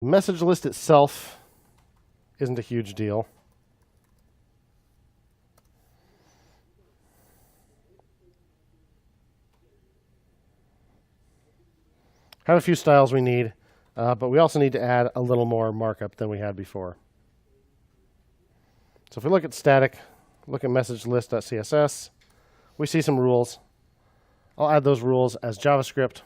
Message list itself isn't a huge deal. Have a few styles we need, but we also need to add a little more markup than we had before. So if we look at static, look at MessageList.css, we see some rules. I'll add those rules as JavaScript.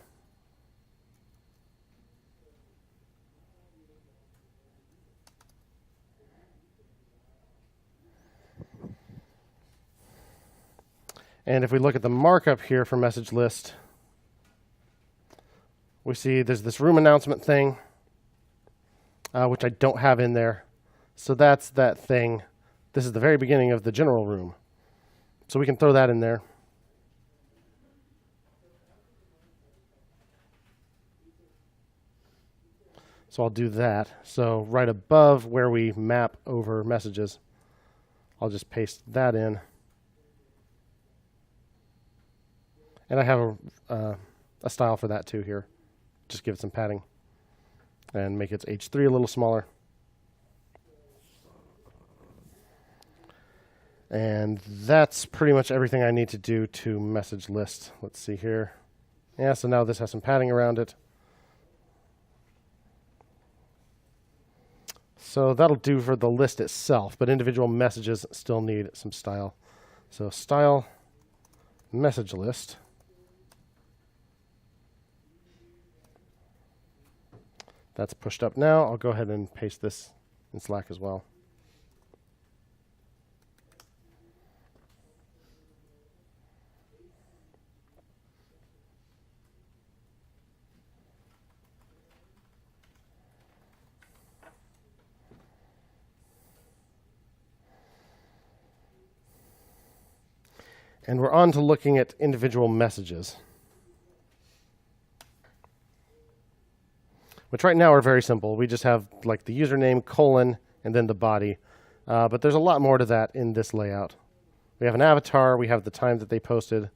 And if we look at the markup here for message list, we see there's this room announcement thing, which I don't have in there. So that's that thing. This is the very beginning of the general room. So we can throw that in there. So I'll do that. So right above where we map over messages, I'll just paste that in. And I have a style for that too here. Just give it some padding and make its H3 a little smaller. And that's pretty much everything I need to do to message list. Let's see here. Yeah, so now this has some padding around it. So that'll do for the list itself, but individual messages still need some style. So style message list. That's pushed up now. I'll go ahead and paste this in Slack as well. And we're on to looking at individual messages, which right now are very simple. We just have like the username, colon, and then the body. But there's a lot more to that in this layout. We have an avatar. We have the time that they posted.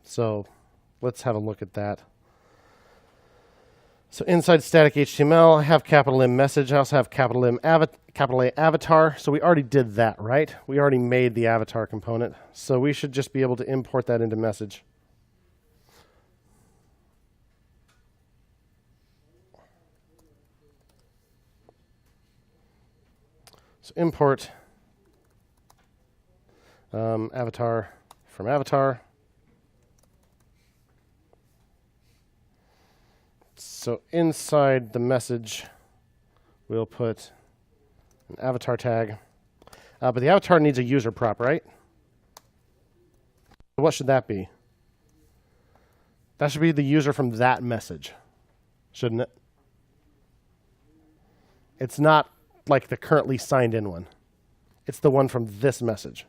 So let's have a look at that. So inside static HTML, I have capital M message. I also have capital A avatar. So we already did that, right? We already made the avatar component. So we should just be able to import that into message. So import avatar from avatar. So inside the message, we'll put an avatar tag. But the avatar needs a user prop, right? What should that be? That should be the user from that message, shouldn't it? It's not like the currently signed in one. It's the one from this message.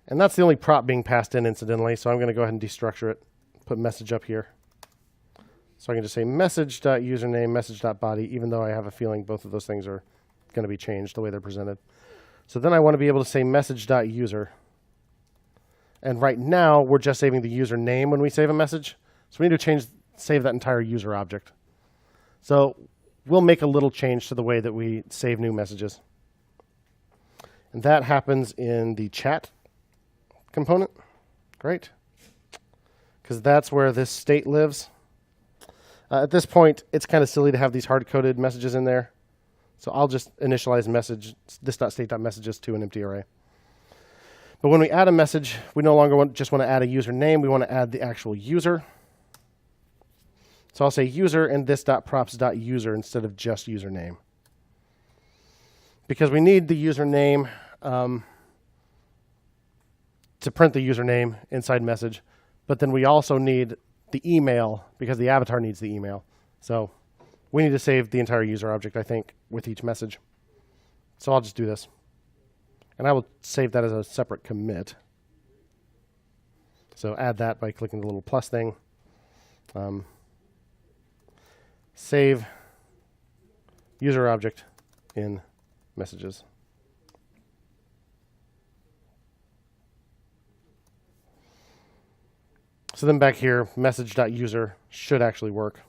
And that's the only prop being passed in incidentally, so I'm going to go ahead and destructure it. Put message up here. So I can just say message.username, message.body, even though I have a feeling both of those things are going to be changed the way they're presented. So then I want to be able to say message.user. And right now, we're just saving the user name when we save a message. So we need to save that entire user object. So we'll make a little change to the way that we save new messages. And that happens in the chat component. Great. Because that's where this state lives. At this point, it's kind of silly to have these hard-coded messages in there. So I'll just initialize message this.state.messages to an empty array. But when we add a message, we no longer just want to add a username. We want to add the actual user. So I'll say user and this.props.user instead of just username. Because we need the username to print the username inside message. But then we also need the email because the avatar needs the email. So we need to save the entire user object, I think, with each message. So I'll just do this. And I will save that as a separate commit. So add that by clicking the little plus thing. Save user object in messages. So then back here, message.user should actually work.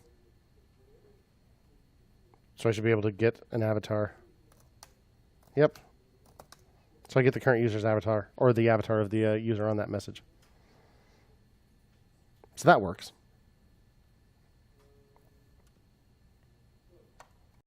So I should be able to get an avatar. Yep. So I get the current user's avatar, or the avatar of the user on that message. So that works.